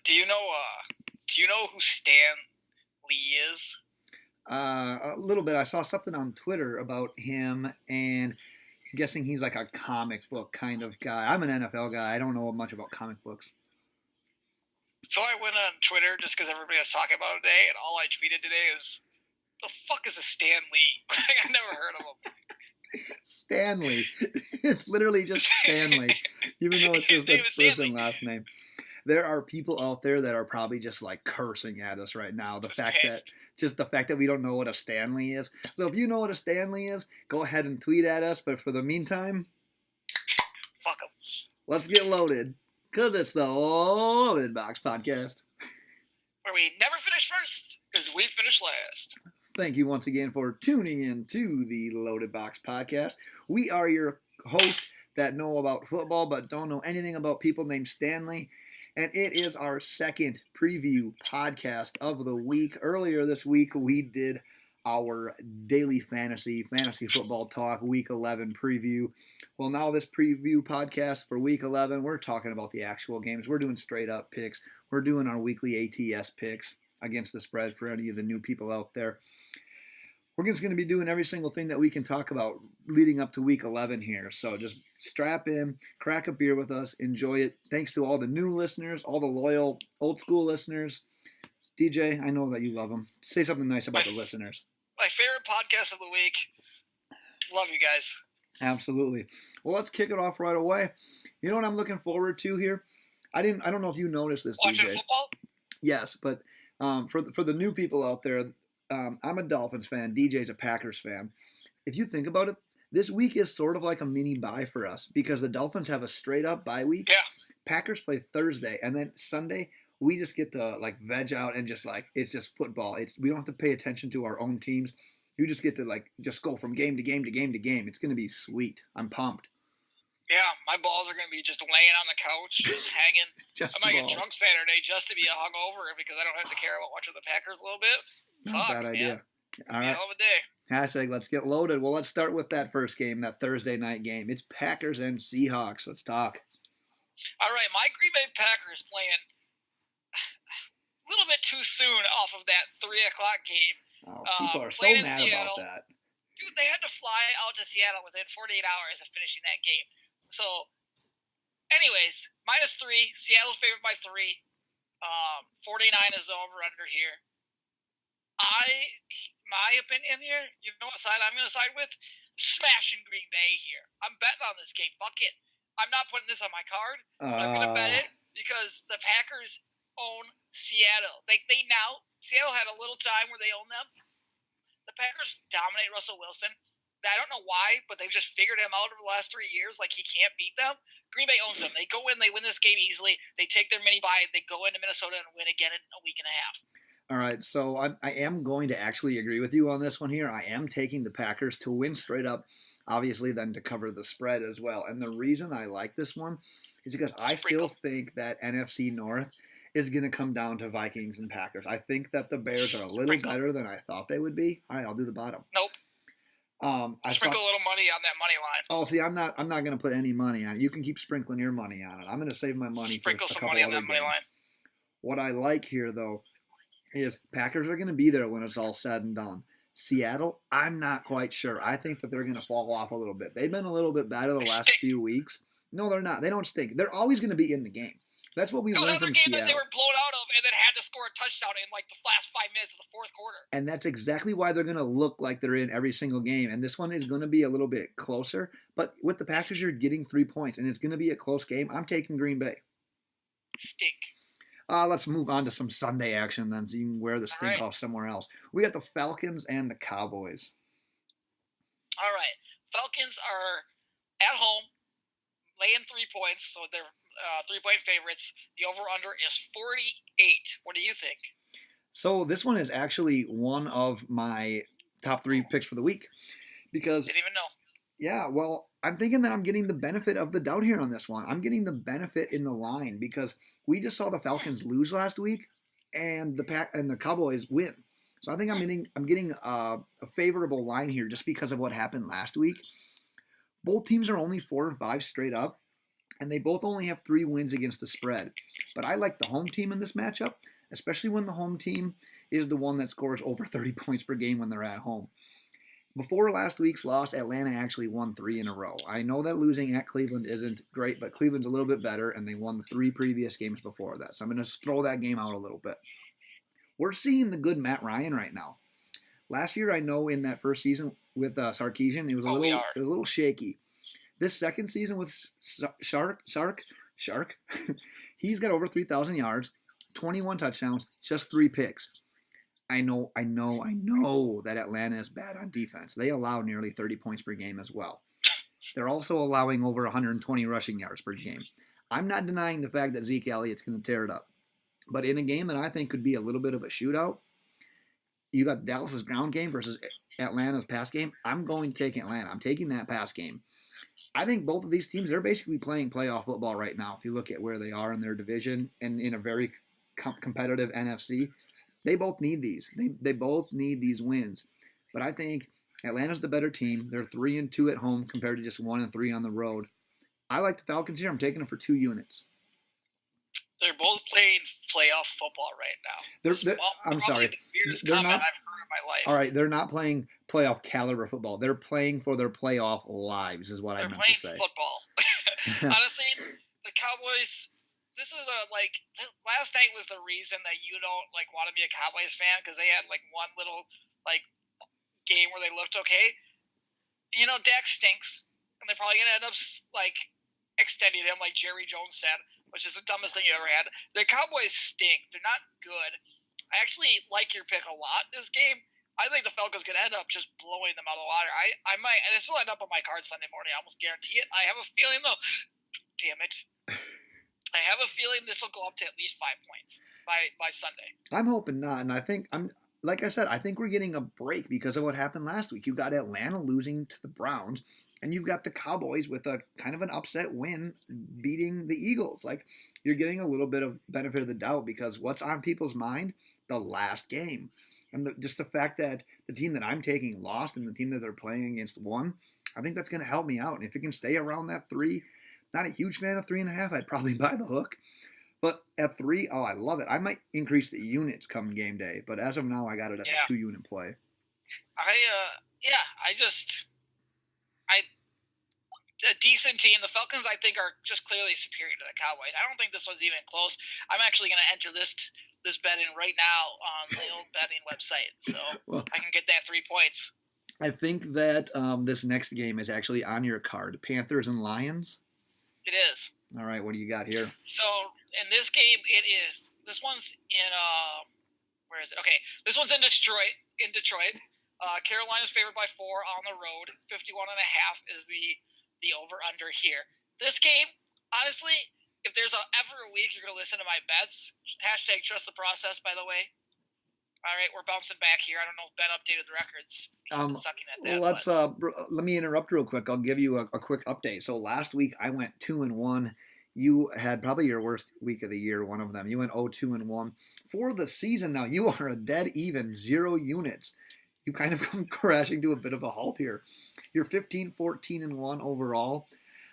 Do you know? Do you know who Stan Lee is? A little bit. I saw something on Twitter about him, and I'm guessing he's like a comic book kind of guy. I'm an NFL guy. I don't know much about comic books. So I went on Twitter just because everybody was talking about it today, and all I tweeted today is, "The fuck is a Stan Lee?" I never heard of him. Stanley. It's literally just Stanley, even though it's just the first and last name. There are people out there that are probably just like cursing at us right now. The fact that we don't know what a Stanley is. So if you know what a Stanley is, go ahead and tweet at us. But for the meantime, fuck them. Let's get loaded, because it's the Loaded Box Podcast, where we never finish first because we finish last. Thank you once again for tuning in to the Loaded Box Podcast. We are your hosts that know about football but don't know anything about people named Stanley. And it is our second preview podcast of the week. Earlier this week, we did our daily fantasy football talk, Week 11 preview. Well, now this preview podcast for Week 11, we're talking about the actual games. We're doing straight-up picks. We're doing our weekly ATS picks against the spread for any of the new people out there. We're just going to be doing every single thing that we can talk about leading up to Week 11 here. So just strap in, crack a beer with us, enjoy it. Thanks to all the new listeners, all the loyal old school listeners. DJ, I know that you love them. Say something nice about the listeners. My favorite podcast of the week. Love you guys. Absolutely. Well, let's kick it off right away. You know what I'm looking forward to here? I don't know if you noticed this, Watching DJ. Football? Yes, but for the new people out there, I'm a Dolphins fan. DJ's a Packers fan. If you think about it, this week is sort of like a mini bye for us because the Dolphins have a straight up bye week. Yeah. Packers play Thursday, and then Sunday we just get to like veg out and just like it's just football. We don't have to pay attention to our own teams. You just get to like just go from game to game to game to game. It's gonna be sweet. I'm pumped. Yeah, my balls are gonna be just laying on the couch, just hanging. I might get drunk Saturday just to be hungover because I don't have to care about watching the Packers a little bit. Not a bad idea. All right. Hell of a day. Hashtag let's get loaded. Well, let's start with that first game, that Thursday night game. It's Packers and Seahawks. Let's talk. All right, my Green Bay Packers playing a little bit too soon off of that 3 o'clock game. Oh, people are so mad about that. Dude, they had to fly out to Seattle within 48 hours of finishing that game. So, anyways, -3. Seattle's favored by 3. 49 is the over-under here. My opinion here, you know what side I'm going to side with? Smashing Green Bay here. I'm betting on this game. Fuck it. I'm not putting this on my card. I'm going to bet it because the Packers own Seattle. Seattle had a little time where they own them. The Packers dominate Russell Wilson. I don't know why, but they've just figured him out over the last 3 years. Like, he can't beat them. Green Bay owns them. They go in, they win this game easily. They take their mini-bye, they go into Minnesota and win again in a week and a half. All right, so I am going to actually agree with you on this one here. I am taking the Packers to win straight up, obviously then to cover the spread as well. And the reason I like this one is because I still think that NFC North is going to come down to Vikings and Packers. I think that the Bears are a little better than I thought they would be. All right, I'll do the bottom. Nope. Sprinkle a little money on that money line. Oh, see, I'm not going to put any money on it. You can keep sprinkling your money on it. I'm going to save my money Sprinkle for a some couple money on other that money games. line. What I like here, though, is Packers are going to be there when it's all said and done. Seattle, I'm not quite sure. I think that they're going to fall off a little bit. They've been a little bit better the last few weeks. No, they're not. They don't stink. They're always going to be in the game. That's what we learned from Seattle. It was another game that they were blown out of and then had to score a touchdown in like the last 5 minutes of the fourth quarter. And that's exactly why they're going to look like they're in every single game. And this one is going to be a little bit closer. But with the Packers, you're getting 3 points, and it's going to be a close game. I'm taking Green Bay. Stink. Let's move on to some Sunday action then, so you can wear the stink off somewhere else. We got the Falcons and the Cowboys. All right. Falcons are at home, laying 3 points, so they're 3-point favorites. The over-under is 48. What do you think? So this one is actually one of my top 3 picks for the week. Because didn't even know. Yeah, well, I'm thinking that I'm getting the benefit of the doubt here on this one. I'm getting the benefit in the line because we just saw the Falcons lose last week, and the Cowboys win. So I think I'm getting a favorable line here just because of what happened last week. Both teams are only 4-5 straight up. and they both only have 3 wins against the spread. But I like the home team in this matchup, especially when the home team is the one that scores over 30 points per game when they're at home. Before last week's loss, Atlanta actually won 3 in a row. I know that losing at Cleveland isn't great, but Cleveland's a little bit better, and they won the 3 previous games before that. So I'm going to throw that game out a little bit. We're seeing the good Matt Ryan right now. Last year, I know in that first season with Sarkisian, it was a little shaky. This second season with Shark, he's got over 3,000 yards, 21 touchdowns, just 3 picks. I know that Atlanta is bad on defense. They allow nearly 30 points per game as well. They're also allowing over 120 rushing yards per game. I'm not denying the fact that Zeke Elliott's going to tear it up. But in a game that I think could be a little bit of a shootout, you got Dallas's ground game versus Atlanta's pass game. I'm going to take Atlanta. I'm taking that pass game. I think both of these teams, they're basically playing playoff football right now. If you look at where they are in their division and in a very competitive NFC, they both need these. They both need these wins. But I think Atlanta's the better team. They're 3-2 at home compared to just 1-3 on the road. I like the Falcons here. I'm taking them for 2 units. They're both playing playoff football right now. I'm sorry. The weirdest comment I've heard in my life. All right, they're not playing playoff caliber football. They're playing for their playoff lives, is what I meant to say. They're playing football. Honestly, the Cowboys. This is last night was the reason that you don't want to be a Cowboys fan, because they had one little game where they looked okay. Dak stinks, and they're probably gonna end up extending him, like Jerry Jones said, which is the dumbest thing you ever had. The Cowboys stink. They're not good. I actually like your pick a lot this game. I think the Falcons could end up just blowing them out of the water. I might, and this will end up on my card Sunday morning. I almost guarantee it. I have a feeling though. Damn it. I have a feeling this will go up to at least 5 points by Sunday. I'm hoping not, and I think like I said, I think we're getting a break because of what happened last week. You got Atlanta losing to the Browns, and you've got the Cowboys with a kind of an upset win beating the Eagles. You're getting a little bit of benefit of the doubt because what's on people's mind? The last game. And just the fact that the team that I'm taking lost and the team that they're playing against won, I think that's going to help me out. And if it can stay around that 3, not a huge fan of 3.5, I'd probably buy the hook. But at 3, I love it. I might increase the units come game day. But as of now, I got it as a 2-unit play. A decent team. The Falcons, I think, are just clearly superior to the Cowboys. I don't think this one's even close. I'm actually going to enter this bet in right now on the old betting website, so I can get that 3 points. I think that this next game is actually on your card. Panthers and Lions? It is. All right, what do you got here? So, in this game, this one's in, where is it? Okay, this one's in Detroit. Carolina's favored by 4 on the road. 51.5 is the over-under here. This game, honestly, if there's ever a week you're going to listen to my bets, hashtag trust the process, by the way. All right, we're bouncing back here. I don't know if Ben updated the records. He's been sucking at that. Let me interrupt real quick. I'll give you a quick update. So last week I went 2-1. You had probably your worst week of the year, one of them. You went 0-2-1. For the season now, you are a dead even, 0 units. You kind of come crashing to a bit of a halt here. You're 15-14-1 overall.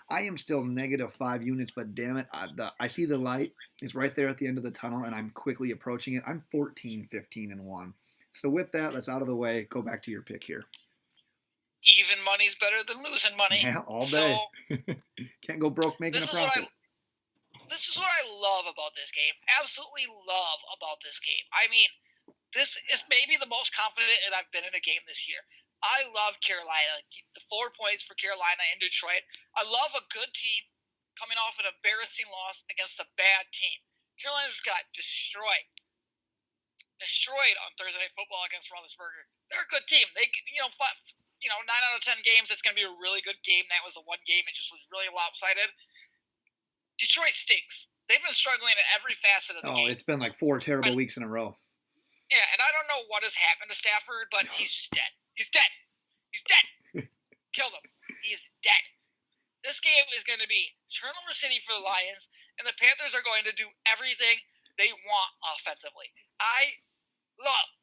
I am still -5 units, but damn it, I see the light. It's right there at the end of the tunnel, and I'm quickly approaching it. I'm 14-15-1. So with that, that's out of the way. Go back to your pick here. Even money's better than losing money. Yeah, all day. So, can't go broke making a profit. This is what I love about this game. Absolutely love about this game. I mean, this is maybe the most confident that I've been in a game this year. I love Carolina. The 4 points for Carolina in Detroit. I love a good team coming off an embarrassing loss against a bad team. Carolina's got destroyed on Thursday Night Football against Roethlisberger. They're a good team. They, 9 out of 10 games, it's going to be a really good game. That was the one game it just was really lopsided. Detroit stinks. They've been struggling at every facet of the game. Oh, it's been 4 terrible weeks in a row. Yeah, and I don't know what has happened to Stafford, but he's just dead. He's dead. Killed him. He's dead. This game is going to be turnover city for the Lions, and the Panthers are going to do everything they want offensively. I love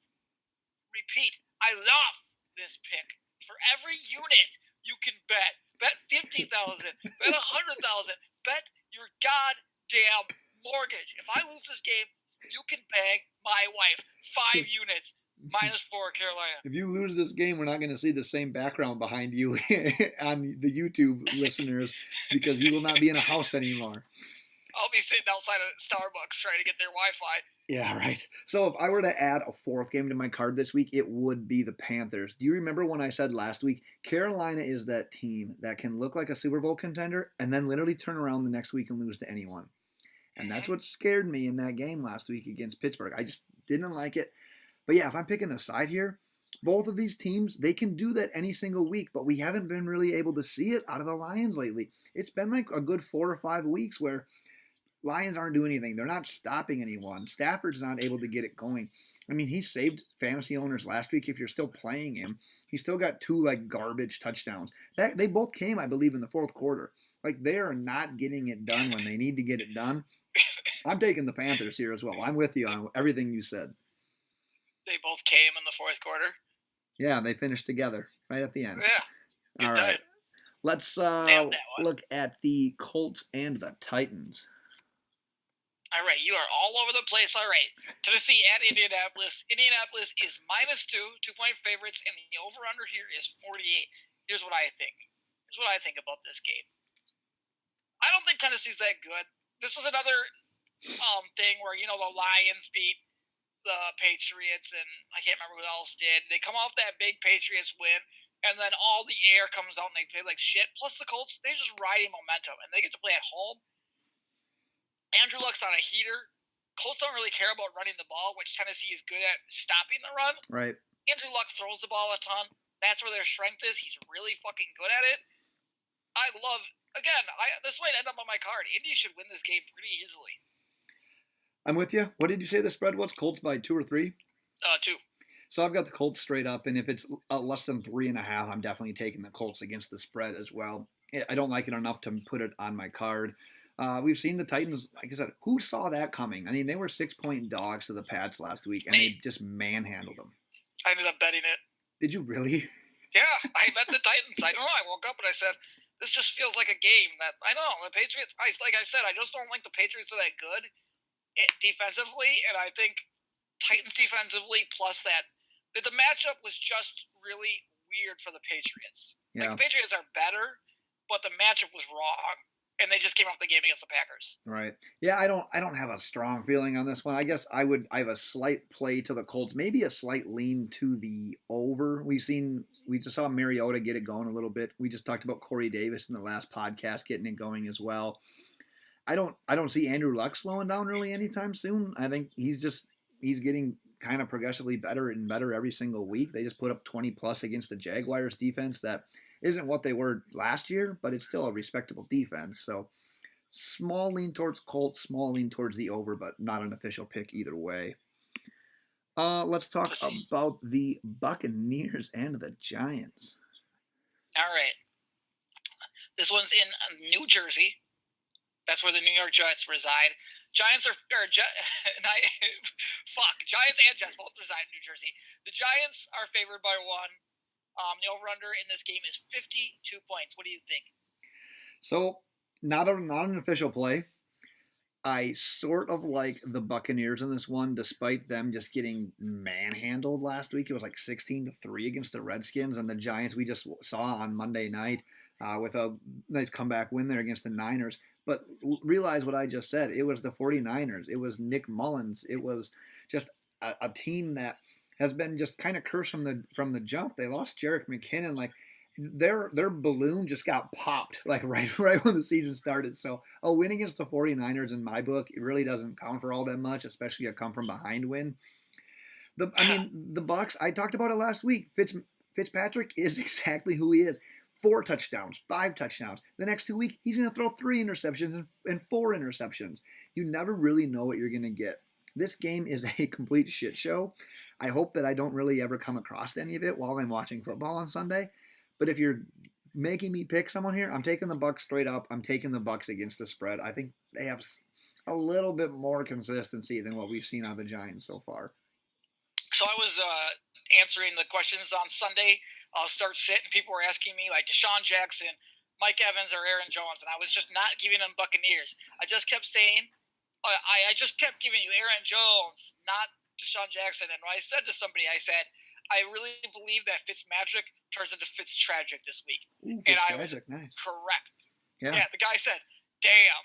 this pick. For every unit you can bet 50,000, bet 100,000, bet your goddamn mortgage. If I lose this game, you can bang my wife 5 units. -4 Carolina. If you lose this game, we're not going to see the same background behind you on the YouTube listeners because you will not be in a house anymore. I'll be sitting outside of Starbucks trying to get their Wi-Fi. Yeah, right. So if I were to add a fourth game to my card this week, it would be the Panthers. Do you remember when I said last week, Carolina is that team that can look like a Super Bowl contender and then literally turn around the next week and lose to anyone? And that's what scared me in that game last week against Pittsburgh. I just didn't like it. But yeah, if I'm picking a side here, both of these teams, they can do that any single week, but we haven't been really able to see it out of the Lions lately. It's been like a good 4 or 5 weeks where Lions aren't doing anything. They're not stopping anyone. Stafford's not able to get it going. I mean, he saved fantasy owners last week if you're still playing him. He still got 2 like garbage touchdowns. They both came, I believe, in the fourth quarter. Like they are not getting it done when they need to get it done. I'm taking the Panthers here as well. I'm with you on everything you said. They both came in the fourth quarter. Yeah, they finished together right at the end. Yeah. All right. Let's look at the Colts and the Titans. All right, you are all over the place. All right, Tennessee at Indianapolis. Indianapolis is -2, 2-point favorites, and the over-under here is 48. Here's what I think. About this game. I don't think Tennessee's that good. This was another thing where, the Lions beat the Patriots, and I can't remember who else did. They come off that big Patriots win, and then all the air comes out and they play like shit. Plus the Colts, they're just riding momentum, and they get to play at home. Andrew Luck's on a heater. Colts don't really care about running the ball, which Tennessee is good at stopping the run. Right. Andrew Luck throws the ball a ton. That's where their strength is. He's really fucking good at it. This might end up on my card. Indy should win this game pretty easily. I'm with you. What did you say the spread was? Colts by 2 or 3? 2. So I've got the Colts straight up, and if it's less than 3.5, I'm definitely taking the Colts against the spread as well. I don't like it enough to put it on my card. We've seen the Titans, like I said, who saw that coming? I mean, they were 6-point dogs to the Pats last week, and they just manhandled them. I ended up betting it. Did you really? Yeah, I bet the Titans. I don't know. I woke up and I said, this just feels like a game that, I don't know, the Patriots, like I said, I just don't think the Patriots are that good defensively, and I think Titans defensively plus that, the matchup was just really weird for the Patriots. Yeah. Like, the Patriots are better, but the matchup was wrong. And they just came off the game against the Packers. Right. Yeah, I don't have a strong feeling on this one. I guess I have a slight play to the Colts, maybe a slight lean to the over. We just saw Mariota get it going a little bit. We just talked about Corey Davis in the last podcast getting it going as well. I don't see Andrew Luck slowing down really anytime soon. I think he's getting kind of progressively better and better every single week. They just put up 20 plus against the Jaguars defense that isn't what they were last year, but it's still a respectable defense. So small lean towards Colts, small lean towards the over, but not an official pick either way. Let's talk about the Buccaneers and the Giants. All right. This one's in New Jersey. That's where the New York Giants reside. Giants and Jets both reside in New Jersey. The Giants are favored by 1. The over-under in this game is 52 points. What do you think? So, not an official play. I sort of like the Buccaneers in this one, despite them just getting manhandled last week. It was like 16-3 against the Redskins, and the Giants we just saw on Monday night with a nice comeback win there against the Niners. But realize what I just said. It was the 49ers. It was Nick Mullins. It was just a team that has been just kind of cursed from the jump. They lost Jerick McKinnon. Like their balloon just got popped like right when the season started. So a win against the 49ers in my book, it really doesn't count for all that much, especially a come from behind win. The Bucs, I talked about it last week. Fitzpatrick is exactly who he is. 4 touchdowns, 5 touchdowns. The next 2 weeks, he's going to throw 3 interceptions and 4 interceptions. You never really know what you're going to get. This game is a complete shit show. I hope that I don't really ever come across any of it while I'm watching football on Sunday. But if you're making me pick someone here, I'm taking the Bucs straight up. I'm taking the Bucs against the spread. I think they have a little bit more consistency than what we've seen out of the Giants so far. So I was answering the questions on Sunday, start sit, and people were asking me, like, Deshaun Jackson, Mike Evans or Aaron Jones, and I was just not giving them Buccaneers. I just kept saying, I just kept giving you Aaron Jones, not Deshaun Jackson. And when I said to somebody, I said, I really believe that Fitzmagic turns into Fitztragic this week. Ooh, and I was nice. correct. Yeah, the guy said, damn.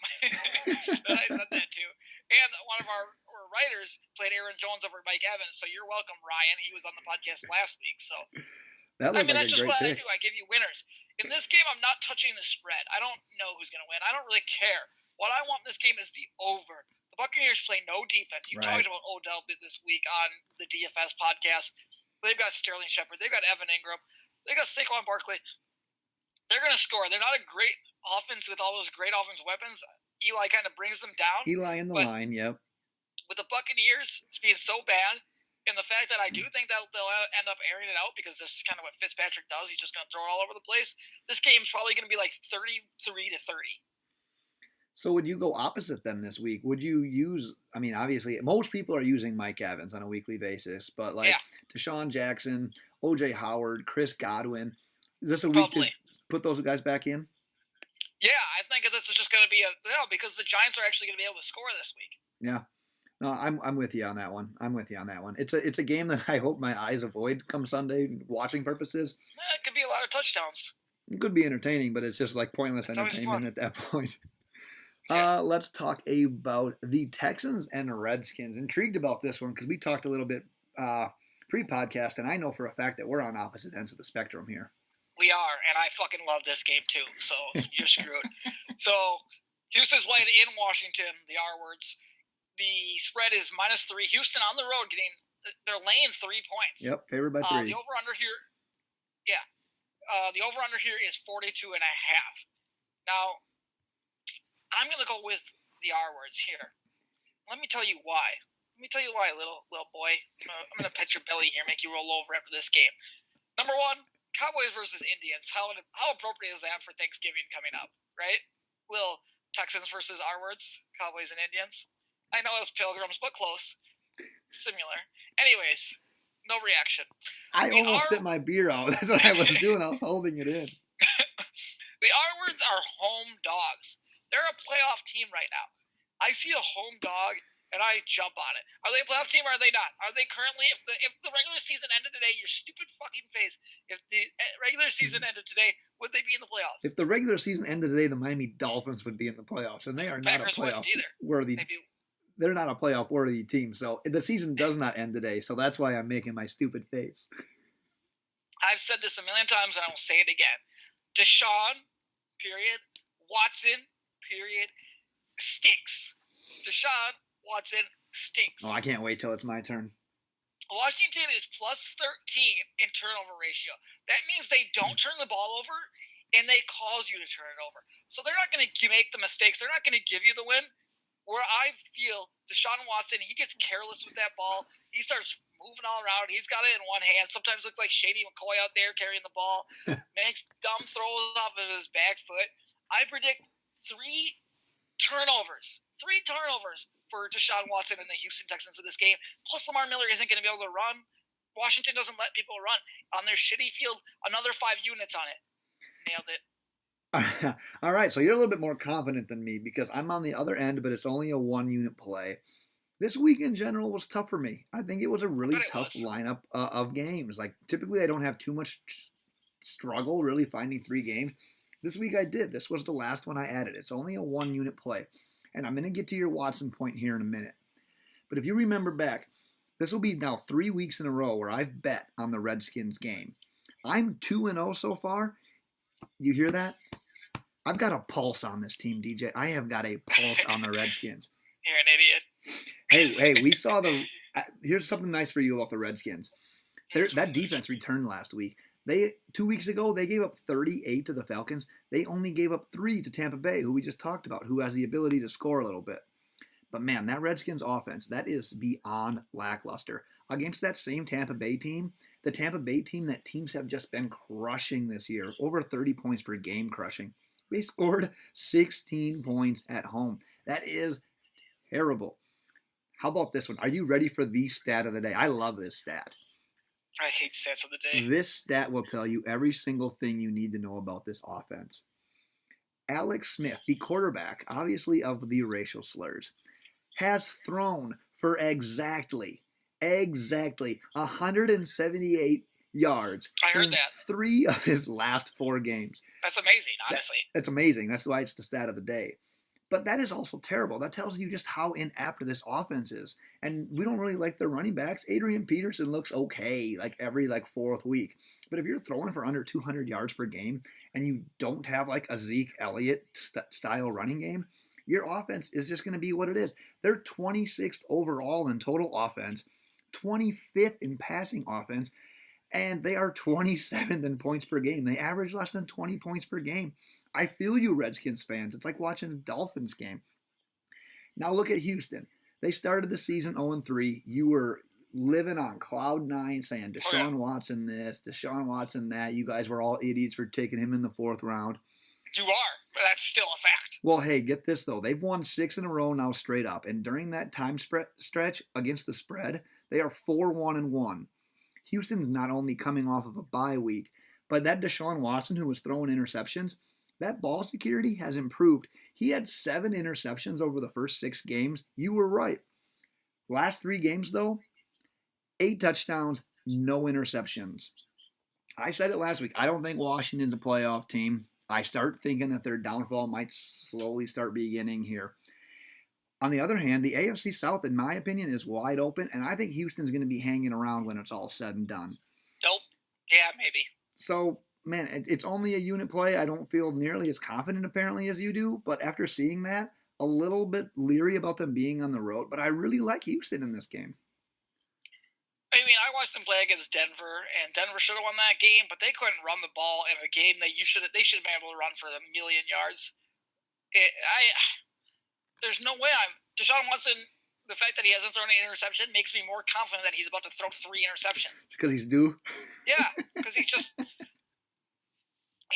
And I said that too. And one of our writers played Aaron Jones over Mike Evans, so you're welcome, Ryan. He was on the podcast last week. So that's just what I do. I give you winners. In this game, I'm not touching the spread. I don't know who's going to win. I don't really care. What I want in this game is the over. The Buccaneers play no defense. You talked about Odell this week on the DFS podcast. They've got Sterling Shepard. They've got Evan Ingram. They've got Saquon Barkley. They're going to score. They're not a great offense with all those great offensive weapons. Eli kind of brings them down. Eli in the line, yep. With the Buccaneers being so bad, and the fact that I do think that they'll end up airing it out because this is kind of what Fitzpatrick does. He's just going to throw it all over the place. This game's probably going to be like 33-30. So would you go opposite them this week? Would you use, I mean, obviously, most people are using Mike Evans on a weekly basis, but Deshaun Jackson, O.J. Howard, Chris Godwin, is this a week to put those guys back in? Yeah, I think this is just going to be because the Giants are actually going to be able to score this week. Yeah. No, I'm with you on that one. It's a game that I hope my eyes avoid come Sunday, watching purposes. It could be a lot of touchdowns. It could be entertaining, but it's just like pointless entertainment at that point. Yeah. Let's talk about the Texans and the Redskins. Intrigued about this one because we talked a little bit pre-podcast, and I know for a fact that we're on opposite ends of the spectrum here. We are, and I fucking love this game too, so you're screwed. So, Houston's playing in Washington, the R words. The spread is -3. Houston on the road they're laying 3 points. Yep, favored by 3. The over-under here, the over-under here is 42.5. Now, I'm going to go with the R words here. Let me tell you why. Little boy. I'm going to pet your belly here, make you roll over after this game. Number one, Cowboys versus Indians. How appropriate is that for Thanksgiving coming up, right? Will Texans versus R words, Cowboys and Indians. I know it's pilgrims, but close. Similar. Anyways, no reaction. I almost spit my beer out. That's what I was doing. I was holding it in. The R words are home dogs. They're a playoff team right now. I see a home dog, and I jump on it. Are they a playoff team or are they not? Are they currently, if the regular season ended today, your stupid fucking face, if the regular season ended today, would they be in the playoffs? If the regular season ended today, the Miami Dolphins would be in the playoffs, and they are not a playoff worthy. They're not a playoff worthy team, so the season does not end today. So that's why I'm making my stupid face. I've said this a million times, and I will say it again. Deshaun, period. Watson, period. Stinks. Deshaun Watson stinks. Oh, I can't wait till it's my turn. Washington is +13 in turnover ratio. That means they don't turn the ball over, and they cause you to turn it over. So they're not going to make the mistakes. They're not going to give you the win. Where I feel Deshaun Watson, he gets careless with that ball. He starts moving all around. He's got it in one hand. Sometimes looks like Shady McCoy out there carrying the ball. Makes dumb throws off of his back foot. I predict 3 turnovers. 3 turnovers for Deshaun Watson and the Houston Texans in this game. Plus, Lamar Miller isn't going to be able to run. Washington doesn't let people run. On their shitty field, another 5 units on it. Nailed it. All right, so you're a little bit more confident than me because I'm on the other end, but it's only a 1-unit play. This week in general was tough for me. I think it was a really tough lineup of games. Like, typically I don't have too much struggle really finding 3 games. This week I did. This was the last one I added. It's only a 1-unit play. And I'm going to get to your Watson point here in a minute. But if you remember back, this will be now 3 weeks in a row where I've bet on the Redskins game. I'm 2-0 so far. You hear that? I've got a pulse on this team, DJ. I have got a pulse on the Redskins. You're an Hey, idiot. we saw here's something nice for you about the Redskins. That defense returned last week. 2 weeks ago, they gave up 38 to the Falcons. They only gave up 3 to Tampa Bay, who we just talked about, who has the ability to score a little bit. But man, that Redskins offense, that is beyond lackluster. Against that same Tampa Bay team, the Tampa Bay team that teams have just been crushing this year, over 30 points per game crushing. They scored 16 points at home. That is terrible. How about this one? Are you ready for the stat of the day? I love this stat. I hate stats of the day. This stat will tell you every single thing you need to know about this offense. Alex Smith, the quarterback, obviously of the racial slurs, has thrown for exactly 178 yards I heard in that. 3 of his last 4 games. That's amazing, honestly. It's amazing. That's why it's the stat of the day. But that is also terrible. That tells you just how inept this offense is. And we don't really like their running backs. Adrian Peterson looks okay every 4th week. But if you're throwing for under 200 yards per game and you don't have a Zeke Elliott style running game, your offense is just going to be what it is. They're 26th overall in total offense, 25th in passing offense, and they are 27th in points per game. They average less than 20 points per game. I feel you, Redskins fans. It's like watching a Dolphins game. Now look at Houston. They started the season 0-3. You were living on cloud 9 saying Deshaun Watson this, Deshaun Watson that. You guys were all idiots for taking him in the 4th round. You are, but that's still a fact. Well, hey, get this, though. They've won 6 in a row now straight up. And during that time stretch against the spread, they are 4-1-1. Houston's not only coming off of a bye week, but that Deshaun Watson who was throwing interceptions, that ball security has improved. He had 7 interceptions over the first 6 games. You were right. Last 3 games, though, 8 touchdowns, no interceptions. I said it last week. I don't think Washington's a playoff team. I start thinking that their downfall might slowly start beginning here. On the other hand, the AFC South, in my opinion, is wide open, and I think Houston's going to be hanging around when it's all said and done. Nope. Yeah, maybe. So, man, it's only a unit play. I don't feel nearly as confident, apparently, as you do, but after seeing that, a little bit leery about them being on the road, but I really like Houston in this game. I mean, I watched them play against Denver, and Denver should have won that game, but they couldn't run the ball in a game that they should have been able to run for 1,000,000 yards. There's no way Deshaun Watson. The fact that he hasn't thrown an interception makes me more confident that he's about to throw 3 interceptions. Because he's due. Yeah, because he's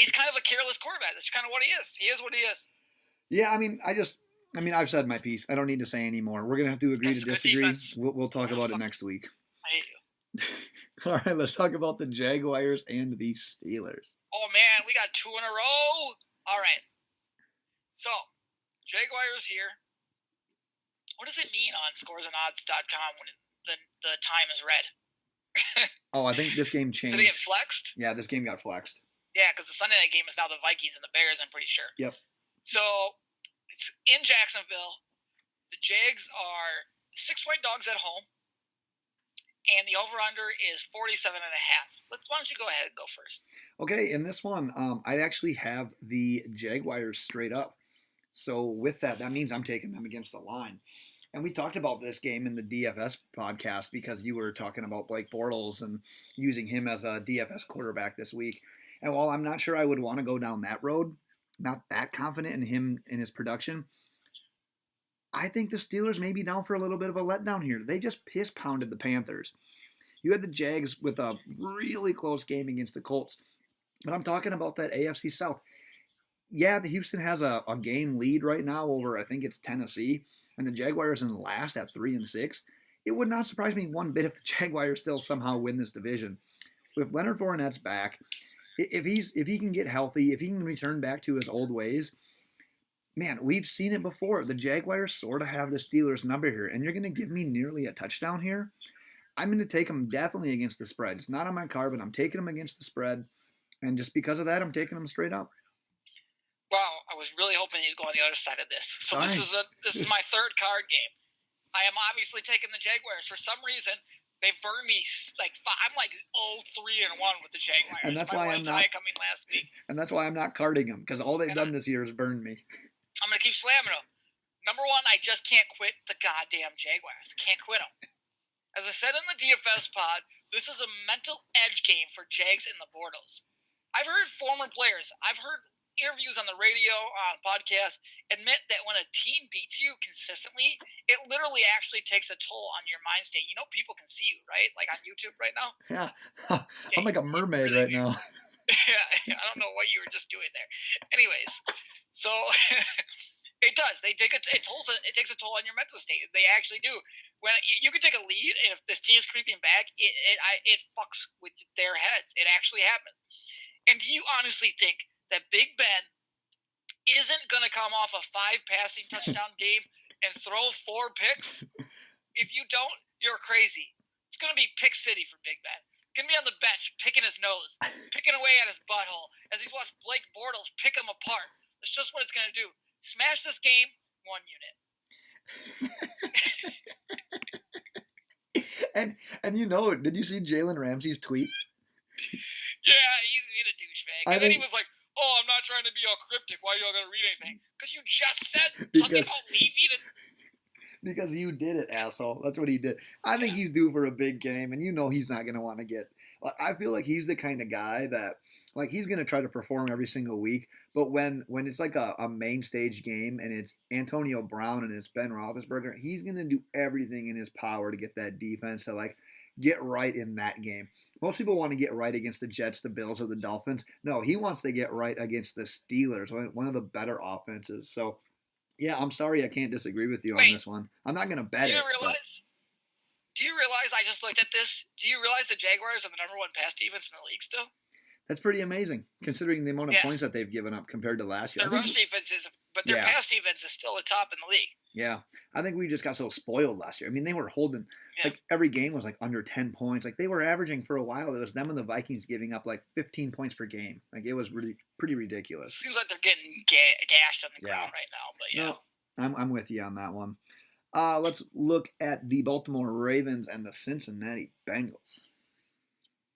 kind of a careless quarterback. That's kind of what he is. He is what he is. Yeah, I've said my piece. I don't need to say any more. We're gonna have to agree to disagree. We'll talk about it next week. I hate you. All right, let's talk about the Jaguars and the Steelers. Oh, man, we got 2 in a row. All right. So, Jaguars here. What does it mean on scoresandodds.com when the time is red? Oh, I think this game changed. Did it get flexed? Yeah, this game got flexed. Yeah, because the Sunday night game is now the Vikings and the Bears, I'm pretty sure. Yep. So, it's in Jacksonville. The Jags are 6-point dogs at home. And the over-under is 47.5. Why don't you go ahead and go first? Okay, in this one, I actually have the Jaguars straight up. So with that means I'm taking them against the line. And we talked about this game in the DFS podcast because you were talking about Blake Bortles and using him as a DFS quarterback this week. And while I'm not sure I would want to go down that road, not that confident in him and his production, I think the Steelers may be down for a little bit of a letdown here. They just piss-pounded the Panthers. You had the Jags with a really close game against the Colts. But I'm talking about that AFC South. Yeah, the Houston has a game lead right now over, I think it's Tennessee. And the Jaguars in last at 3-6. It would not surprise me one bit if the Jaguars still somehow win this division. With Leonard Fournette's back, if he can get healthy, if he can return back to his old ways, man, we've seen it before. The Jaguars sort of have the Steelers number here, and you're going to give me nearly a touchdown here? I'm going to take them definitely against the spread. It's not on my card, but I'm taking them against the spread. And just because of that, I'm taking them straight up. Wow, I was really hoping you'd go on the other side of this. So this is my 3rd card game. I am obviously taking the Jaguars. For some reason, they burned me I'm 0-3-1 with the Jaguars. And that's why I'm not coming last week. And that's why I'm not carding them, because all they've done this year is burn me. I'm going to keep slamming them. Number 1, I just can't quit the goddamn Jaguars. I can't quit them. As I said in the DFS pod, this is a mental edge game for Jags in the Bortles. I've heard former players, I've heard interviews on the radio, on podcasts, admit that when a team beats you consistently, it literally actually takes a toll on your mind state. You know, people can see you, right? Like on YouTube right now. Yeah, I'm like a mermaid right now. Yeah, I don't know what you were just doing there. Anyways, so it does. It takes a toll on your mental state. They actually do. When you can take a lead, and if this team is creeping back, it fucks with their heads. It actually happens. And do you honestly think that Big Ben isn't going to come off a 5 passing touchdown game and throw 4 picks? If you don't, you're crazy. It's going to be pick city for Big Ben. Going to be on the bench, picking his nose, picking away at his butthole as he's watched Blake Bortles pick him apart. That's just what it's going to do. Smash this game, 1 unit. and you know, did you see Jalen Ramsey's tweet? Yeah, he's being a douchebag. And then he was like, "Oh, I'm not trying to be all cryptic. Why y'all gotta read anything? Because you just said something about leaving it." Because you did it, asshole. That's what he did. I think he's due for a big game, and you know he's not going to want to get. I feel like he's the kind of guy that, like, he's going to try to perform every single week. But when it's like a main stage game and it's Antonio Brown and it's Ben Roethlisberger, he's going to do everything in his power to get that defense to, like, get right in that game. Most people want to get right against the Jets, the Bills, or the Dolphins. No, he wants to get right against the Steelers, one of the better offenses. So, yeah, I'm sorry I can't disagree with you on this one. I'm not going to bet it. Do you realize I just looked at this? Do you realize the Jaguars are the number 1 pass defense in the league still? That's pretty amazing, considering the amount of points that they've given up compared to last year. Their rush defense is, but their pass defense is still the top in the league. Yeah, I think we just got so spoiled last year. I mean, they were holding, like, every game was, like, under 10 points. Like, they were averaging for a while. It was them and the Vikings giving up, like, 15 points per game. Like, it was really pretty ridiculous. Seems like they're getting gashed on the ground right now, but yeah. No, I'm with you on that one. Let's look at the Baltimore Ravens and the Cincinnati Bengals.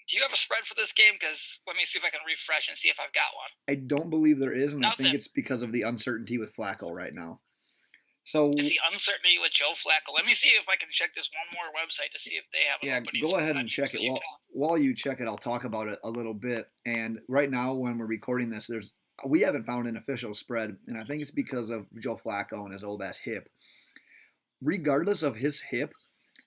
Do you have a spread for this game? Because let me see if I can refresh and see if I've got one. I don't believe there is, and I think it's because of the uncertainty with Flacco right now. So it's the uncertainty with Joe Flacco. Let me see if I can check this one more website to see if they have an opening. Go ahead and check it. While you check it, I'll talk about it a little bit. And right now, when we're recording this, we haven't found an official spread, and I think it's because of Joe Flacco and his old-ass hip. Regardless of his hip,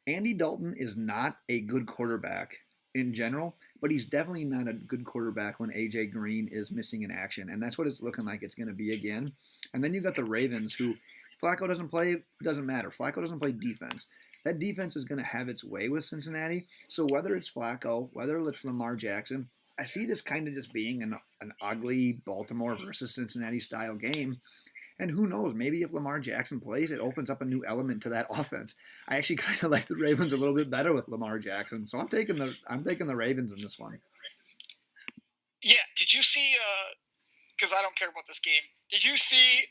Andy Dalton is not a good quarterback in general, but he's definitely not a good quarterback when A.J. Green is missing in action, and that's what it's looking like it's going to be again. And then you got the Ravens, who Flacco doesn't play, doesn't matter. Flacco doesn't play defense. That defense is going to have its way with Cincinnati, so whether it's Flacco, whether it's Lamar Jackson, I see this kind of just being an ugly Baltimore versus Cincinnati style game. And who knows, maybe if Lamar Jackson plays, it opens up a new element to that offense. I actually kind of like the Ravens a little bit better with Lamar Jackson, so I'm taking the Ravens in this one. Yeah, did you see? Because I don't care about this game. Did you see?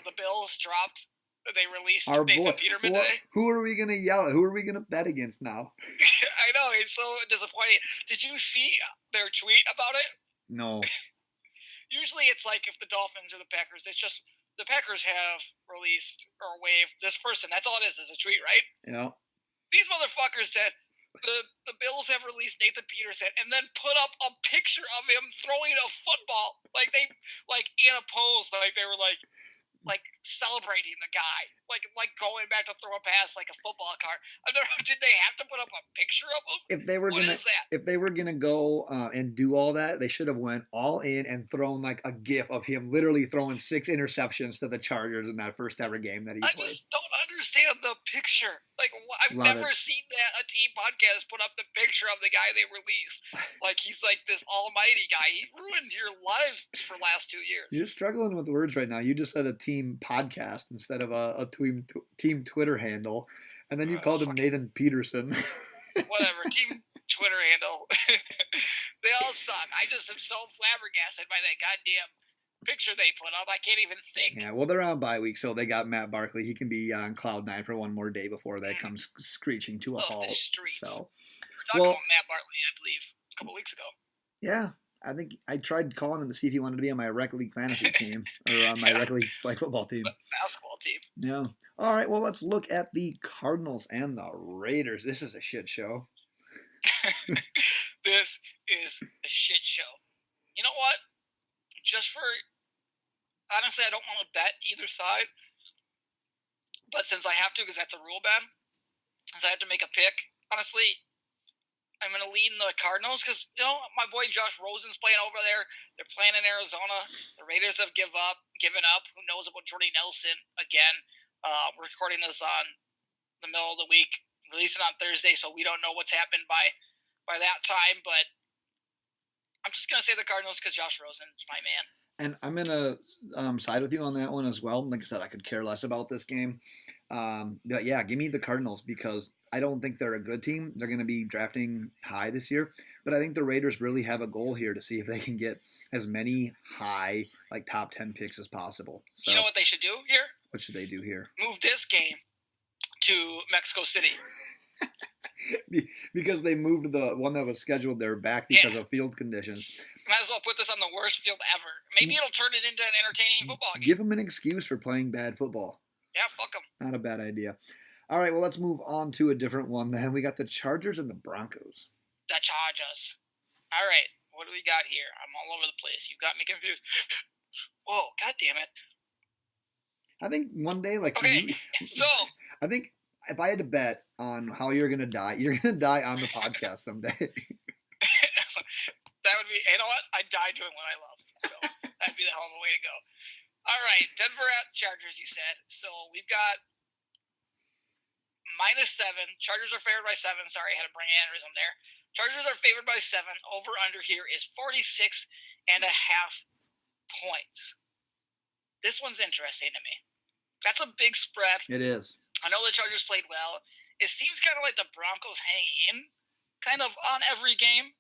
The Bills dropped. They released Nathan Peterman today. Who are we gonna yell at? Who are we gonna bet against now? I know, it's so disappointing. Did you see their tweet about it? No. Usually it's like if the Dolphins or the Packers, it's just the Packers have released or waived this person. That's all it is a tweet, right? Yeah. These motherfuckers said the Bills have released Nathan Peterson and then put up a picture of him throwing a football. Like they in a pose, like they were like celebrating the guy, like going back to throw a pass like a football card. I don't know, did they have to put up a picture of him? If they were gonna go and do all that, they should have went all in and thrown like a gif of him literally throwing 6 interceptions to the Chargers in that first ever game that he played. I just don't understand the picture. Like I've never seen that a team podcast put up the picture of the guy they released. Like he's like this almighty guy. He ruined your lives for the last 2 years. You're struggling with words right now. You just said a team podcast instead of a team Twitter handle, and then you called him Nathan Peterson. Whatever, team Twitter handle. They all suck. I just am so flabbergasted by that goddamn picture they put up. I can't even think. Yeah, well, they're on bye week, so they got Matt Barkley. He can be on cloud 9 for one more day before that comes screeching to a halt. So, we were talking about Matt Barkley, I believe, a couple weeks ago. Yeah. I think I tried calling him to see if he wanted to be on my rec league fantasy team or on my rec league flag football team. Basketball team. Yeah. All right. Well, let's look at the Cardinals and the Raiders. This is a shit show. This is a shit show. You know what? Honestly, I don't want to bet either side. But since I have to, because that's a rule, Ben, since I have to make a pick, honestly, I'm going to lean the Cardinals because, my boy Josh Rosen's playing over there. They're playing in Arizona. The Raiders have given up. Who knows about Jordy Nelson again? We're recording this on the middle of the week, releasing on Thursday, so we don't know what's happened by that time. But I'm just going to say the Cardinals because Josh Rosen's my man. And I'm going to side with you on that one as well. Like I said, I could care less about this game. But yeah, give me the Cardinals because I don't think they're a good team. They're going to be drafting high this year. But I think the Raiders really have a goal here to see if they can get as many high, like top 10 picks as possible. So, you know what they should do here? What should they do here? Move this game to Mexico City. Because they moved the one that was scheduled there back because of field conditions. Might as well put this on the worst field ever. Maybe it'll turn it into an entertaining football game. Give them an excuse for playing bad football. Yeah, fuck them. Not a bad idea. All right, well, let's move on to a different one then. We got the Chargers and the Broncos. The Chargers. All right, what do we got here? I'm all over the place. You got me confused. Whoa, god damn it. I think one day, okay, so I think if I had to bet on how you're going to die on the podcast someday. That would be, you know what? I die doing what I love. So that'd be the hell of a way to go. All right, Denver at Chargers, you said. So we've got -7. Chargers are favored by 7. Sorry, I had a brain aneurysm there. Chargers are favored by 7. Over under here is 46.5 points. This one's interesting to me. That's a big spread. It is. I know the Chargers played well. It seems kind of like the Broncos hang in kind of on every game.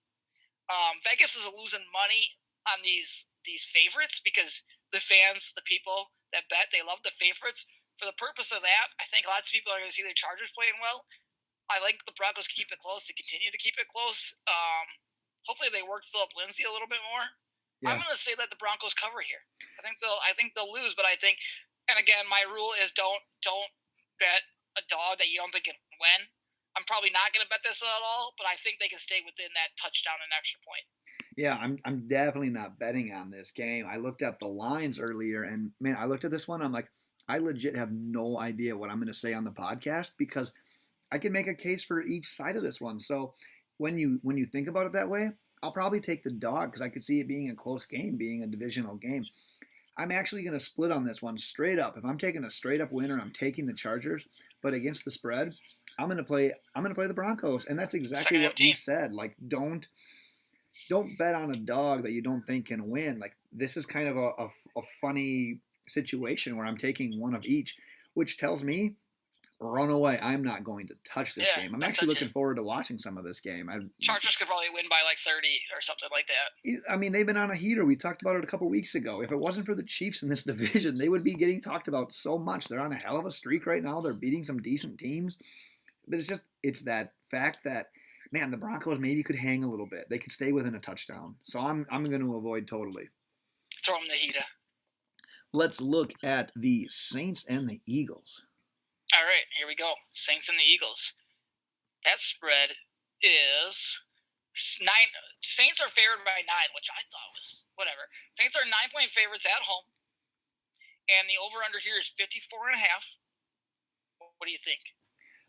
Vegas is losing money on these favorites because the fans, the people that bet, they love the favorites. For the purpose of that, I think lots of people are going to see the Chargers playing well. I like the Broncos keep it close to continue to keep it close. Hopefully they work Philip Lindsay a little bit more. Yeah. I'm going to say that the Broncos cover here. I think they'll lose, but I think, and again, my rule is don't bet a dog that you don't think can win. I'm probably not going to bet this at all, but I think they can stay within that touchdown and extra point. Yeah, I'm definitely not betting on this game. I looked at the lines earlier, and man, I looked at this one. I'm like, I legit have no idea what I'm going to say on the podcast because I can make a case for each side of this one. So when you think about it that way, I'll probably take the dog because I could see it being a close game, being a divisional game. I'm actually going to split on this one straight up. If I'm taking a straight up winner, I'm taking the Chargers, but against the spread, I'm going to play the Broncos, and that's exactly what you said. Like, don't bet on a dog that you don't think can win. Like, this is kind of a funny situation where I'm taking one of each, which tells me run away. I'm not going to touch this game. I'm actually looking forward to watching some of this game. Chargers could probably win by like 30 or something like that. I mean, they've been on a heater. We talked about it a couple weeks ago. If it wasn't for the Chiefs in this division, they would be getting talked about so much. They're on a hell of a streak right now. They're beating some decent teams. But it's that fact that, man, the Broncos maybe could hang a little bit. They could stay within a touchdown. So I'm going to avoid totally. Throw them the heater. Let's look at the Saints and the Eagles. All right, here we go. Saints and the Eagles. That spread is 9. Saints are favored by 9, which I thought was whatever. Saints are 9-point favorites at home, and the over/under here is 54.5. What do you think?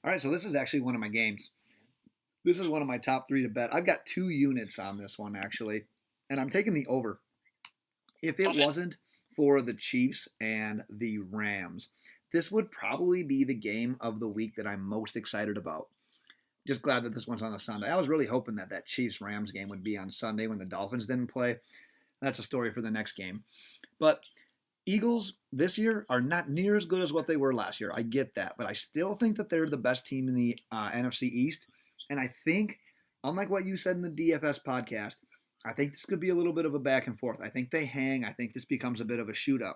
All right, so this is actually one of my games. This is one of my top 3 to bet. I've got 2 units on this one, actually, and I'm taking the over. If it wasn't for the Chiefs and the Rams, this would probably be the game of the week that I'm most excited about. Just glad that this one's on a Sunday. I was really hoping that Chiefs-Rams game would be on Sunday when the Dolphins didn't play. That's a story for the next game. But Eagles this year are not near as good as what they were last year. I get that. But I still think that they're the best team in the NFC East. And I think, unlike what you said in the DFS podcast, I think this could be a little bit of a back and forth. I think they hang. I think this becomes a bit of a shootout.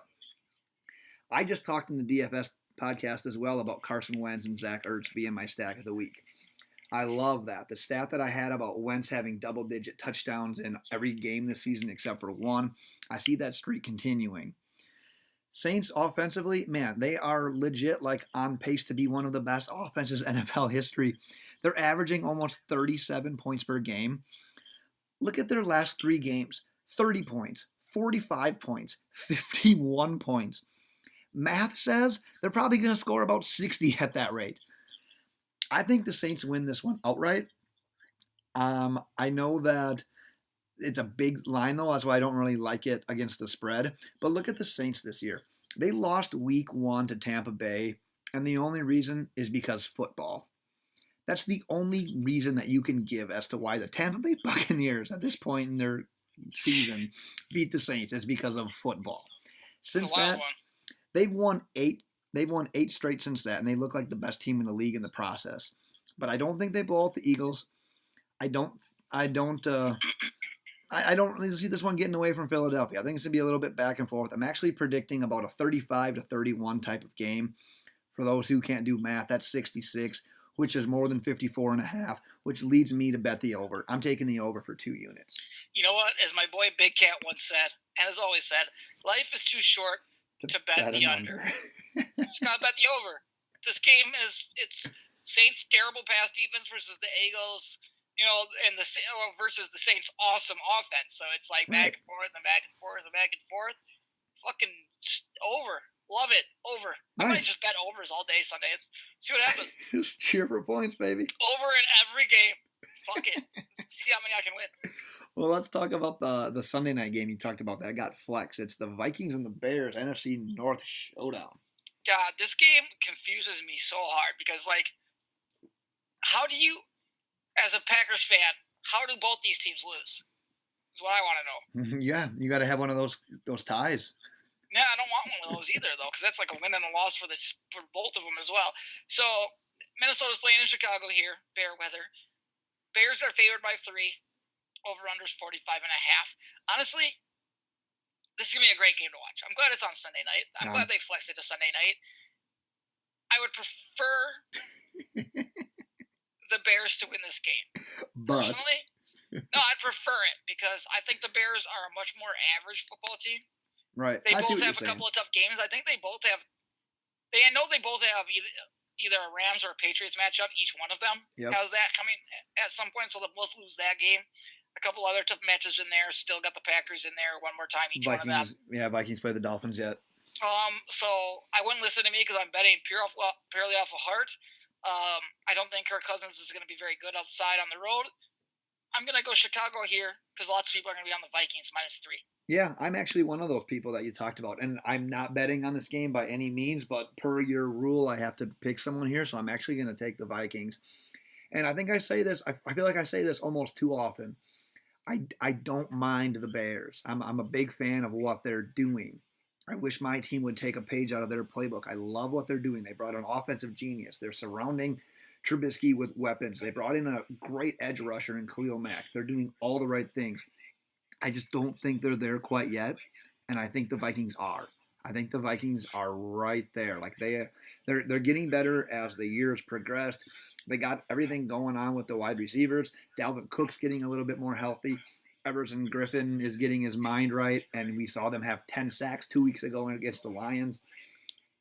I just talked in the DFS podcast as well about Carson Wentz and Zach Ertz being my stack of the week. I love that. The stat that I had about Wentz having double-digit touchdowns in every game this season except for one, I see that streak continuing. Saints offensively, man, they are legit like on pace to be one of the best offenses in NFL history. They're averaging almost 37 points per game. Look at their last 3 games. 30 points, 45 points, 51 points. Math says they're probably going to score about 60 at that rate. I think the Saints win this one outright. I know that it's a big line, though. That's why I don't really like it against the spread. But look at the Saints this year. They lost week 1 to Tampa Bay, and the only reason is because football. That's the only reason that you can give as to why the Tampa Bay Buccaneers at this point in their season beat the Saints is because of football. Since that, one. they've won 8. They've won 8 straight since that, and they look like the best team in the league in the process. But I don't think they blow out the Eagles. I don't really see this one getting away from Philadelphia. I think it's going to be a little bit back and forth. I'm actually predicting about a 35-31 type of game. For those who can't do math, that's 66, which is more than 54.5, which leads me to bet the over. I'm taking the over for 2 units. You know what? As my boy Big Cat once said, and has always said, life is too short to bet the under. Just gotta bet the over. This game it's Saints' terrible pass defense versus the Eagles, and versus the Saints' awesome offense. So it's like back and forth and back and forth and back and forth. Fucking over. Love it. Over. Nice. I might just bet overs all day Sunday. See what happens. Just cheer for points, baby. Over in every game. Fuck it. See how many I can win. Well, let's talk about the Sunday night game you talked about. That got flex. It's the Vikings and the Bears NFC North showdown. God, this game confuses me so hard because, how do you, as a Packers fan, how do both these teams lose? Is what I want to know. Yeah, you got to have one of those ties. Yeah, I don't want one of those either, though, because that's like a win and a loss for both of them as well. So, Minnesota's playing in Chicago here, bear weather. Bears are favored by 3. Over-under's 45.5. Honestly, this is going to be a great game to watch. I'm glad it's on Sunday night. I'm glad they flexed it to Sunday night. I would prefer the Bears to win this game. Personally, no, I'd prefer it because I think the Bears are a much more average football team. Right. They both have a couple of tough games. I think they both have. I know they both have either a Rams or a Patriots matchup. Each one of them has that coming at some point, so they'll both lose that game. A couple other tough matches in there. Still got the Packers in there one more time. Each Vikings, one of them. Yeah, Vikings play the Dolphins yet. So I wouldn't listen to me because I'm betting purely off of heart. I don't think Kirk Cousins is going to be very good outside on the road. I'm going to go Chicago here because lots of people are going to be on the Vikings -3. Yeah, I'm actually one of those people that you talked about. And I'm not betting on this game by any means, but per your rule, I have to pick someone here. So I'm actually going to take the Vikings. And I think I say this, I feel like I say this almost too often. I don't mind the Bears. I'm a big fan of what they're doing. I wish my team would take a page out of their playbook. I love what they're doing. They brought an offensive genius. They're surrounding Trubisky with weapons. They brought in a great edge rusher in Khalil Mack. They're doing all the right things. I just don't think they're there quite yet, and I think the Vikings are. I think the Vikings are right there. Like they're getting better as the years progressed. They got everything going on with the wide receivers. Dalvin Cook's getting a little bit more healthy. Everson Griffin is getting his mind right, and we saw them have 10 sacks 2 weeks ago against the Lions.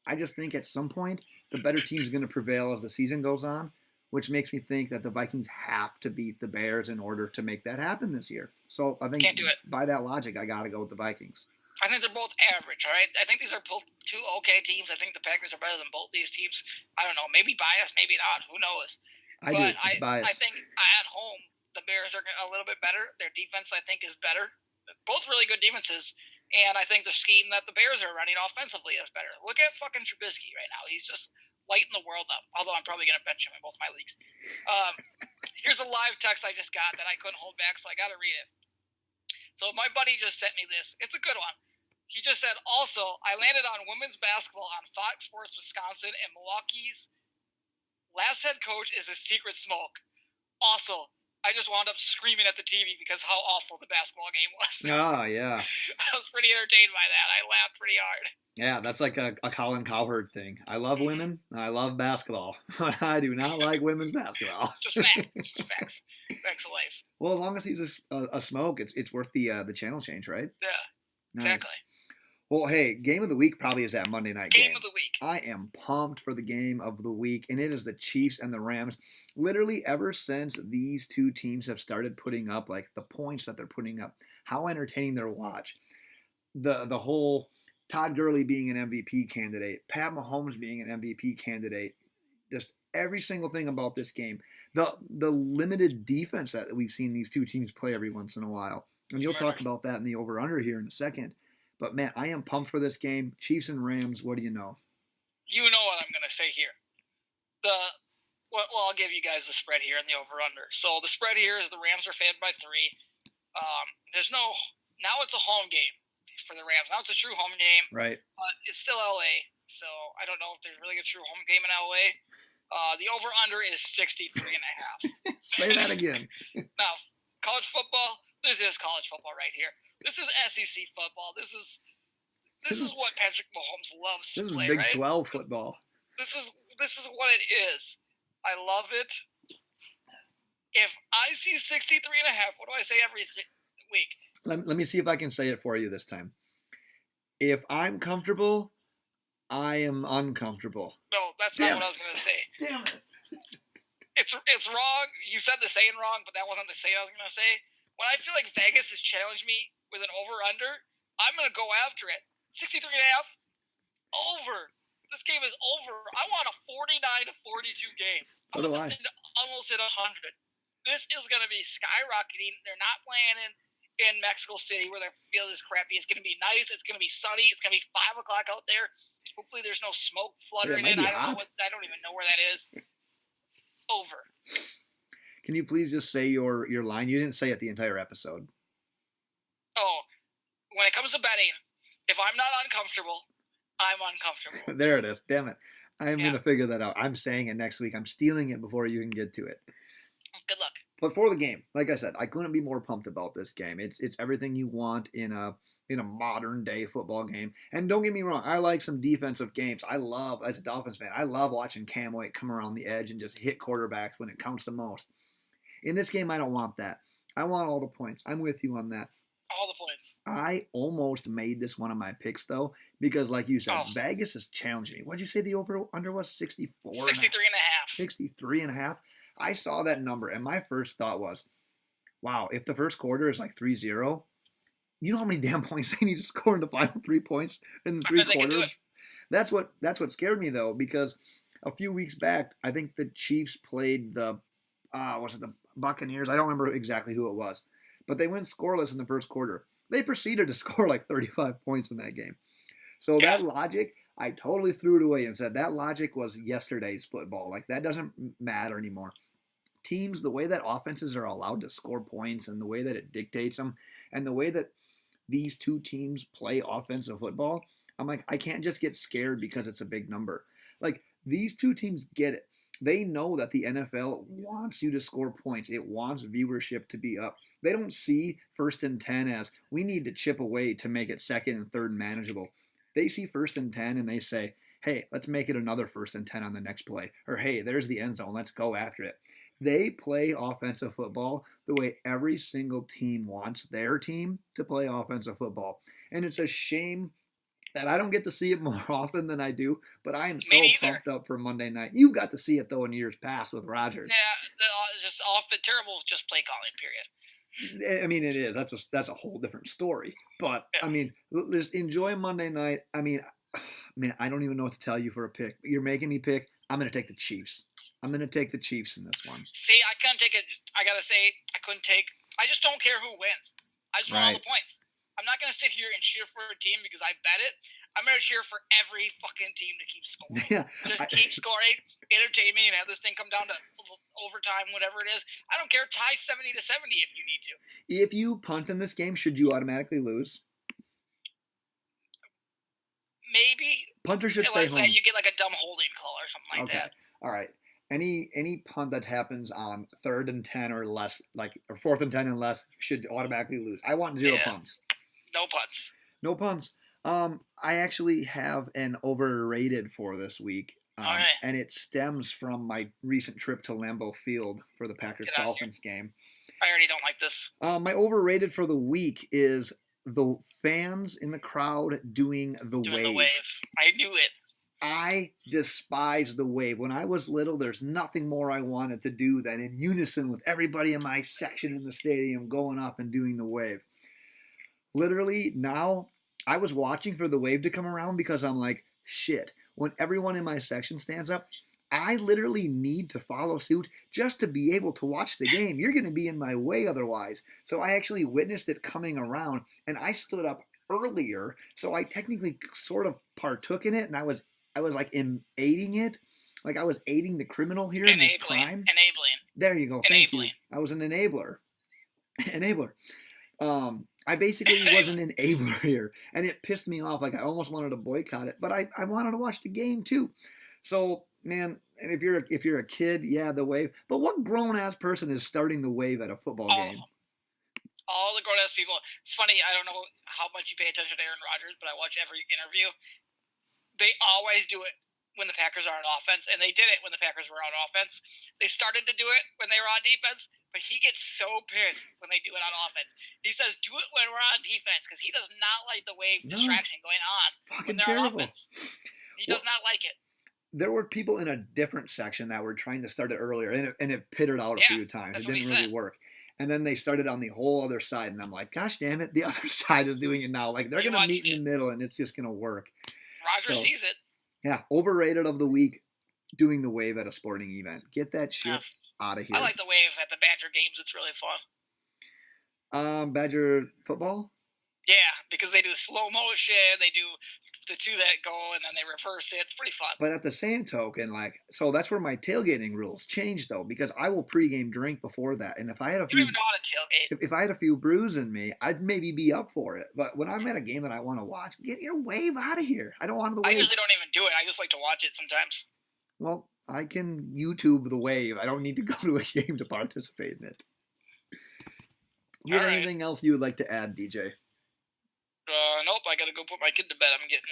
I just think at some point the better team is going to prevail as the season goes on, which makes me think that the Vikings have to beat the Bears in order to make that happen this year. So I think Can't do it. By that logic, I got to go with the Vikings. I think they're both average, all right? I think these are both two okay teams. I think the Packers are better than both these teams. I don't know, maybe biased, maybe not. Who knows? I think at home, the Bears are a little bit better. Their defense, I think, is better. Both really good defenses. And I think the scheme that the Bears are running offensively is better. Look at fucking Trubisky right now. He's just lighting the world up. Although I'm probably going to bench him in both my leagues. Here's a live text I just got that I couldn't hold back, so I got to read it. So my buddy just sent me this. It's a good one. He just said, also, I landed on women's basketball on Fox Sports Wisconsin, and Milwaukee's last head coach is a secret smoke. Also, I just wound up screaming at the TV because how awful the basketball game was. Oh, yeah. I was pretty entertained by that. I laughed pretty hard. Yeah, that's like a Colin Cowherd thing. I love women, and I love basketball, but I do not like women's basketball. Just facts. Just facts. Facts of life. Well, as long as he's a smoke, it's worth the channel change, right? Yeah, nice. Exactly. Well, hey, game of the week probably is that Monday night game. Game of the week. I am pumped for the game of the week, and it is the Chiefs and the Rams. Literally ever since these two teams have started putting up, like, the points that they're putting up, how entertaining they're watch. The whole Todd Gurley being an MVP candidate, Pat Mahomes being an MVP candidate, just every single thing about this game. The limited defense that we've seen these two teams play every once in a while. And you'll talk about that in the over-under here in a second. But, man, I am pumped for this game. Chiefs and Rams, what do you know? You know what I'm going to say here. I'll give you guys the spread here in the over-under. So the spread here is the Rams are favored by 3. Now it's a home game for the Rams. Now it's a true home game. Right. But it's still LA, so I don't know if there's really a true home game in LA. The over-under is 63.5. Say that again. Now, college football, this is college football right here. This is SEC football. This is what Patrick Mahomes loves to play, right? This is Big 12 football. This is what it is. I love it. If I see 63.5, what do I say every week? Let me see if I can say it for you this time. If I'm comfortable, I am uncomfortable. No, that's not what I was going to say. Damn it. It's wrong. You said the saying wrong, but that wasn't the saying I was going to say. When I feel like Vegas has challenged me with an over-under, I'm going to go after it. 63.5, over. This game is over. I want a 49-42 game. So do I. Almost hit 100. This is going to be skyrocketing. They're not playing in Mexico City where the field is crappy. It's going to be nice. It's going to be sunny. It's going to be 5 o'clock out there. Hopefully there's no smoke fluttering in. I don't even know where that is. Over. Can you please just say your line? You didn't say it the entire episode. Oh, when it comes to betting, if I'm not uncomfortable, I'm uncomfortable. There it is. Damn it. I'm going to figure that out. I'm saying it next week. I'm stealing it before you can get to it. Good luck. But for the game, like I said, I couldn't be more pumped about this game. It's everything you want in a modern day football game. And don't get me wrong, I like some defensive games. I love, as a Dolphins fan, I love watching Cam White come around the edge and just hit quarterbacks when it counts the most. In this game, I don't want that. I want all the points. I'm with you on that. All the points. I almost made this one of my picks, though, because like you said, Vegas is challenging me. What'd you say the over-under was? 64? 63.5. 63.5? I saw that number, and my first thought was, wow, if the first quarter is like 3-0, you know how many damn points they need to score in the final 3 points in the 3 quarters? That's what scared me, though, because a few weeks back, I think the Chiefs played the Buccaneers? I don't remember exactly who it was, but they went scoreless in the first quarter. They proceeded to score like 35 points in that game. So that logic, I totally threw it away and said that logic was yesterday's football. Like, that doesn't matter anymore. Teams, the way that offenses are allowed to score points and the way that it dictates them and the way that these two teams play offensive football, I'm like, I can't just get scared because it's a big number. Like, these two teams get it. They know that the NFL wants you to score points. It wants viewership to be up. They don't see 1st and 10 as we need to chip away to make it 2nd and 3rd manageable. They see 1st and 10 and they say, hey, let's make it another 1st and 10 on the next play. Or, hey, there's the end zone. Let's go after it. They play offensive football the way every single team wants their team to play offensive football. And it's a shame that I don't get to see it more often than I do, but I am so pumped up for Monday night. You got to see it, though, in years past with Rodgers. Yeah, just terrible just play calling, period. I mean, it is. That's a whole different story. But, I mean, just enjoy Monday night. I mean, I don't even know what to tell you for a pick. You're making me pick. I'm going to take the Chiefs. I'm going to take the Chiefs in this one. See, I couldn't take it. I got to say, I just don't care who wins. I just want all the points. I'm not going to sit here and cheer for a team because I bet it. I'm going to cheer for every fucking team to keep scoring. Yeah, keep scoring, entertain me, and have this thing come down to overtime, whatever it is. I don't care. Tie 70-70 if you need to. If you punt in this game, should you automatically lose? Maybe. Punter should stay home. You get like a dumb holding call or something like that. All right. Any punt that happens on 3rd and 10 or less, or 4th and 10 and less, should automatically lose. I want 0 punts. No punts. No punts. I actually have an overrated for this week. And it stems from my recent trip to Lambeau Field for the Packers-Dolphins game. I already don't like this. My overrated for the week is the fans in the crowd doing the wave. I knew it. I despise the wave. When I was little, there's nothing more I wanted to do than in unison with everybody in my section in the stadium going up and doing the wave. Literally, now, I was watching for the wave to come around because I'm like, shit, when everyone in my section stands up, I literally need to follow suit just to be able to watch the game. You're going to be in my way otherwise. So I actually witnessed it coming around, and I stood up earlier, so I technically sort of partook in it, and I was like aiding it. Like I was aiding the criminal here in this crime. Enabling. There you go. Thank you. I was an enabler. I basically was an enabler here, and it pissed me off. Like I almost wanted to boycott it, but I wanted to watch the game too. So, man, and if you're a kid, yeah, the wave. But what grown ass person is starting the wave at a football game? All the grown ass people. It's funny. I don't know how much you pay attention to Aaron Rodgers, but I watch every interview. They always do it when the Packers are on offense, and they did it when the Packers were on offense. They started to do it when they were on defense, but he gets so pissed when they do it on offense. He says, "Do it when we're on defense," because he does not like the wave distraction going on when they're on offense. He does not like it. There were people in a different section that were trying to start it earlier, and it pittered out a few times. It didn't really work. And then they started on the whole other side, and I'm like, gosh damn it, the other side is doing it now. Like, they're going to meet in the middle, and it's just going to work. Roger sees it. Yeah, overrated of the week, doing the wave at a sporting event. Get that shit out of here. I like the wave at the Badger games. It's really fun. Badger football? Yeah, because they do slow motion, they do the two that go, and then they reverse it. It's pretty fun. But at the same token, so that's where my tailgating rules changed, though, because I will pregame drink before that. And if I had you don't even know how to tailgate. If I had a few brews in me, I'd maybe be up for it. But when I'm at a game that I want to watch, get your wave out of here. I don't want the wave. I usually don't even do it. I just like to watch it sometimes. Well, I can YouTube the wave. I don't need to go to a game to participate in it. You have anything else you would like to add, DJ? Nope, I gotta go put my kid to bed. I'm getting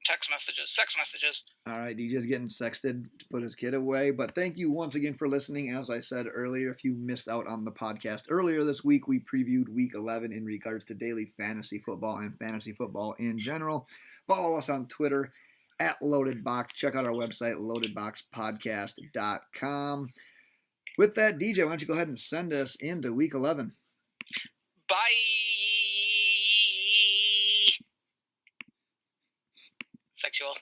sex messages. All right, DJ's getting sexted to put his kid away. But thank you once again for listening. As I said earlier, if you missed out on the podcast earlier this week, we previewed Week 11 in regards to daily fantasy football and fantasy football in general. Follow us on Twitter at LoadedBox. Check out our website, loadedboxpodcast.com. With that, DJ, why don't you go ahead and send us into Week 11? Bye. Sexual.